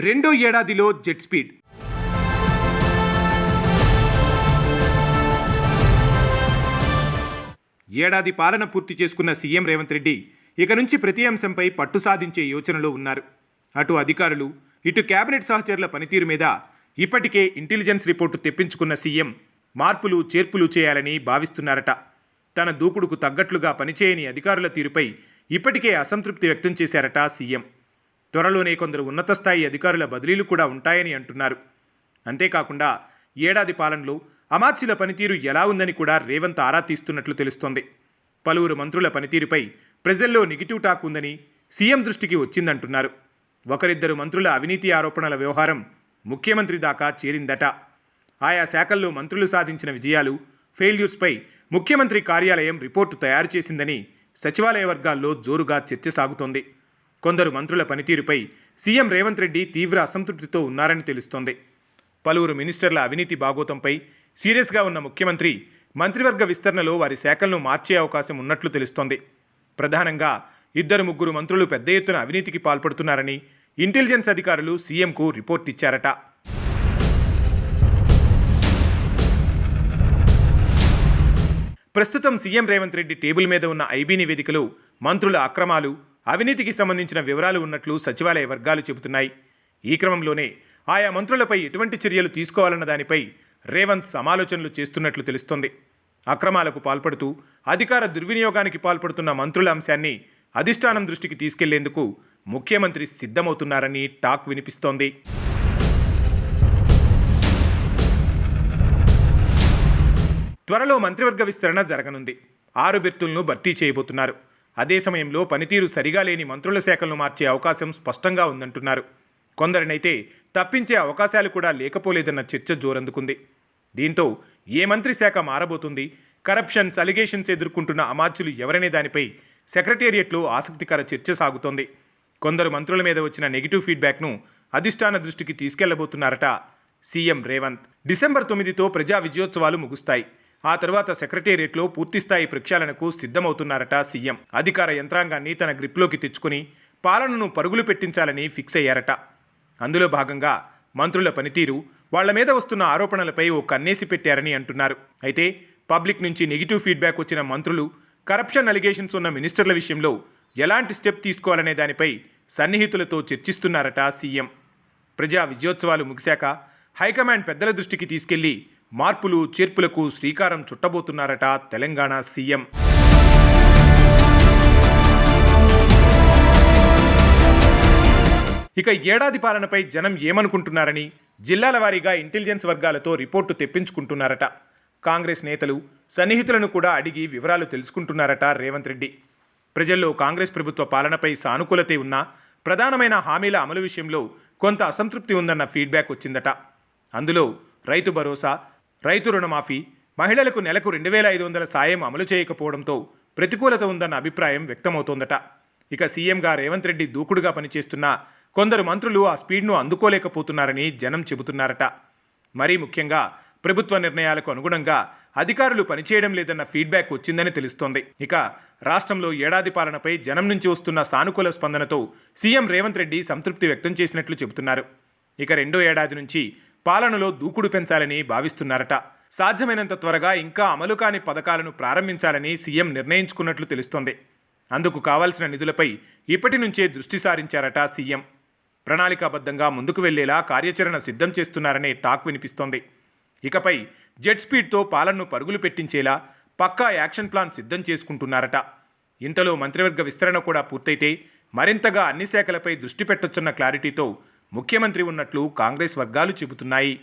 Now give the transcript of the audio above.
రెండో ఏడాదిలో jet speed. ఏడాది పాలన పూర్తి చేసుకున్న సీఎం రేవంత్ రెడ్డి ఇక నుంచి ప్రతి అంశంపై పట్టు సాధించే యోచనలో ఉన్నారు. అటు అధికారులు, ఇటు కేబినెట్ సహచరుల పనితీరు మీద ఇప్పటికే ఇంటెలిజెన్స్ రిపోర్టు తెప్పించుకున్న సీఎం మార్పులు చేర్పులు చేయాలని భావిస్తున్నారట. తన దూకుడుకు తగ్గట్లుగా పనిచేయని అధికారుల తీరుపై ఇప్పటికే అసంతృప్తి వ్యక్తం చేశారట సీఎం. త్వరలోనే కొందరు ఉన్నత స్థాయి అధికారుల బదిలీలు కూడా ఉంటాయని అంటున్నారు. అంతేకాకుండా ఏడాది పాలనలో అమాత్యుల పనితీరు ఎలా ఉందని కూడా రేవంత్ ఆరా తీస్తున్నట్లు తెలుస్తోంది. పలువురు మంత్రుల పనితీరుపై ప్రజల్లో నెగిటివ్ టాక్ ఉందని సీఎం దృష్టికి వచ్చిందంటున్నారు. ఒకరిద్దరు మంత్రుల అవినీతి ఆరోపణల వ్యవహారం ముఖ్యమంత్రి దాకా చేరిందట. ఆయా శాఖల్లో మంత్రులు సాధించిన విజయాలు, ఫెయిల్యూర్స్పై ముఖ్యమంత్రి కార్యాలయం రిపోర్టు తయారు చేసిందని సచివాలయ వర్గాల్లో జోరుగా చర్చ సాగుతోంది. కొందరు మంత్రుల పనితీరుపై సీఎం రేవంత్ రెడ్డి తీవ్ర అసంతృప్తితో ఉన్నారని తెలుస్తోంది. పలువురు మినిస్టర్ల అవినీతి బాగోతంపై సీరియస్గా ఉన్న ముఖ్యమంత్రి మంత్రివర్గ విస్తరణలో వారి శాఖలను మార్చే అవకాశం ఉన్నట్లు తెలుస్తోంది. ప్రధానంగా 2-3 మంత్రులు పెద్ద ఎత్తున అవినీతికి పాల్పడుతున్నారని ఇంటెలిజెన్స్ అధికారులు సీఎంకు రిపోర్ట్ ఇచ్చారట. ప్రస్తుతం సీఎం రేవంత్ రెడ్డి టేబుల్ మీద ఉన్న ఐబీ నివేదికలో మంత్రుల అక్రమాలు, అవినీతికి సంబంధించిన వివరాలు ఉన్నట్లు సచివాలయ వర్గాలు చెబుతున్నాయి. ఈ క్రమంలోనే ఆయా మంత్రులపై ఎటువంటి చర్యలు తీసుకోవాలన్న దానిపై రేవంత్ సమాలోచనలు చేస్తున్నట్లు తెలుస్తోంది. అక్రమాలకు పాల్పడుతూ అధికార దుర్వినియోగానికి పాల్పడుతున్న మంత్రుల అంశాన్ని అధిష్టానం దృష్టికి తీసుకెళ్లేందుకు ముఖ్యమంత్రి సిద్ధమవుతున్నారని టాక్ వినిపిస్తోంది. త్వరలో మంత్రివర్గ విస్తరణ జరగనుంది. 6 బెర్తులను భర్తీ చేయబోతున్నారు. అదే సమయంలో పనితీరు సరిగా లేని మంత్రుల శాఖలను మార్చే అవకాశం స్పష్టంగా ఉందంటున్నారు. కొందరినైతే తప్పించే అవకాశాలు కూడా లేకపోలేదన్న చర్చ జోరందుకుంది. దీంతో ఏ మంత్రి శాఖ మారబోతుంది, కరప్షన్స్ అలిగేషన్స్ ఎదుర్కొంటున్న అమాత్యులు ఎవరనే దానిపై సెక్రటేరియట్లో ఆసక్తికర చర్చ సాగుతోంది. కొందరు మంత్రుల మీద వచ్చిన నెగిటివ్ ఫీడ్బ్యాక్ను అధిష్టాన దృష్టికి తీసుకెళ్లబోతున్నారట సీఎం రేవంత్. డిసెంబర్ 9తో ప్రజా విజయోత్సవాలు ముగుస్తాయి. ఆ తర్వాత సెక్రటేరియట్లో పూర్తిస్థాయి ప్రక్షాళనకు సిద్ధమవుతున్నారట సీఎం. అధికార యంత్రాంగాన్ని తన గ్రిప్లోకి తెచ్చుకుని పాలనను పరుగులు పెట్టించాలని ఫిక్స్ అయ్యారట. అందులో భాగంగా మంత్రుల పనితీరు, వాళ్ల మీద వస్తున్న ఆరోపణలపై ఓ కన్నేసి పెట్టారని అంటున్నారు. అయితే పబ్లిక్ నుంచి నెగిటివ్ ఫీడ్బ్యాక్ వచ్చిన మంత్రులు, కరప్షన్ అలిగేషన్స్ ఉన్న మినిస్టర్ల విషయంలో ఎలాంటి స్టెప్ తీసుకోవాలనే దానిపై సన్నిహితులతో చర్చిస్తున్నారట సీఎం. ప్రజా విజయోత్సవాలు ముగిశాక హైకమాండ్ పెద్దల దృష్టికి తీసుకెళ్లి మార్పులు చేర్పులకు శ్రీకారం చుట్టబోతున్నారట తెలంగాణ సీఎం. ఇక ఏడాది పాలనపై జనం ఏమనుకుంటున్నారని జిల్లాల వారీగా ఇంటెలిజెన్స్ వర్గాలతో రిపోర్టు తెప్పించుకుంటున్నారట. కాంగ్రెస్ నేతలు, సన్నిహితులను కూడా అడిగి వివరాలు తెలుసుకుంటున్నారట రేవంత్ రెడ్డి. ప్రజల్లో కాంగ్రెస్ ప్రభుత్వ పాలనపై సానుకూలతే ఉన్నా ప్రధానమైన హామీల అమలు విషయంలో కొంత అసంతృప్తి ఉందన్న ఫీడ్బ్యాక్ వచ్చిందట. అందులో రైతు భరోసా, రైతు రుణమాఫీ, మహిళలకు నెలకు 2,500 సాయం అమలు చేయకపోవడంతో ప్రతికూలత ఉందన్న అభిప్రాయం వ్యక్తమవుతోందట. ఇక సీఎంగా రేవంత్ రెడ్డి దూకుడుగా పనిచేస్తున్న కొందరు మంత్రులు ఆ స్పీడ్ను అందుకోలేకపోతున్నారని జనం చెబుతున్నారట. మరీ ముఖ్యంగా ప్రభుత్వ నిర్ణయాలకు అనుగుణంగా అధికారులు పనిచేయడం లేదన్న ఫీడ్బ్యాక్ వచ్చిందని తెలుస్తోంది. ఇక రాష్ట్రంలో ఏడాది పాలనపై జనం నుంచి వస్తున్న సానుకూల స్పందనతో సీఎం రేవంత్ రెడ్డి సంతృప్తి వ్యక్తం చేసినట్లు చెబుతున్నారు. ఇక రెండో ఏడాది నుంచి పాలనలో దూకుడు పెంచాలని భావిస్తున్నారట. సాధ్యమైనంత త్వరగా ఇంకా అమలు కాని పథకాలను ప్రారంభించాలని సీఎం నిర్ణయించుకున్నట్లు తెలుస్తోంది. అందుకు కావాల్సిన నిధులపై ఇప్పటి నుంచే దృష్టి సారించారట సీఎం. ప్రణాళికాబద్ధంగా ముందుకు వెళ్లేలా కార్యాచరణ సిద్ధం చేస్తున్నారనే టాక్ వినిపిస్తోంది. ఇకపై జెట్ స్పీడ్తో పాలనను పరుగులు పెట్టించేలా పక్కా యాక్షన్ ప్లాన్ సిద్ధం చేసుకుంటున్నారట. ఇంతలో మంత్రివర్గ విస్తరణ కూడా పూర్తయితే మరింతగా అన్ని శాఖలపై దృష్టి పెట్టొచ్చన్న క్లారిటీతో ముఖ్యమంత్రి ఉన్నట్లు కాంగ్రెస్ వర్గాలు చెబుతున్నాయి.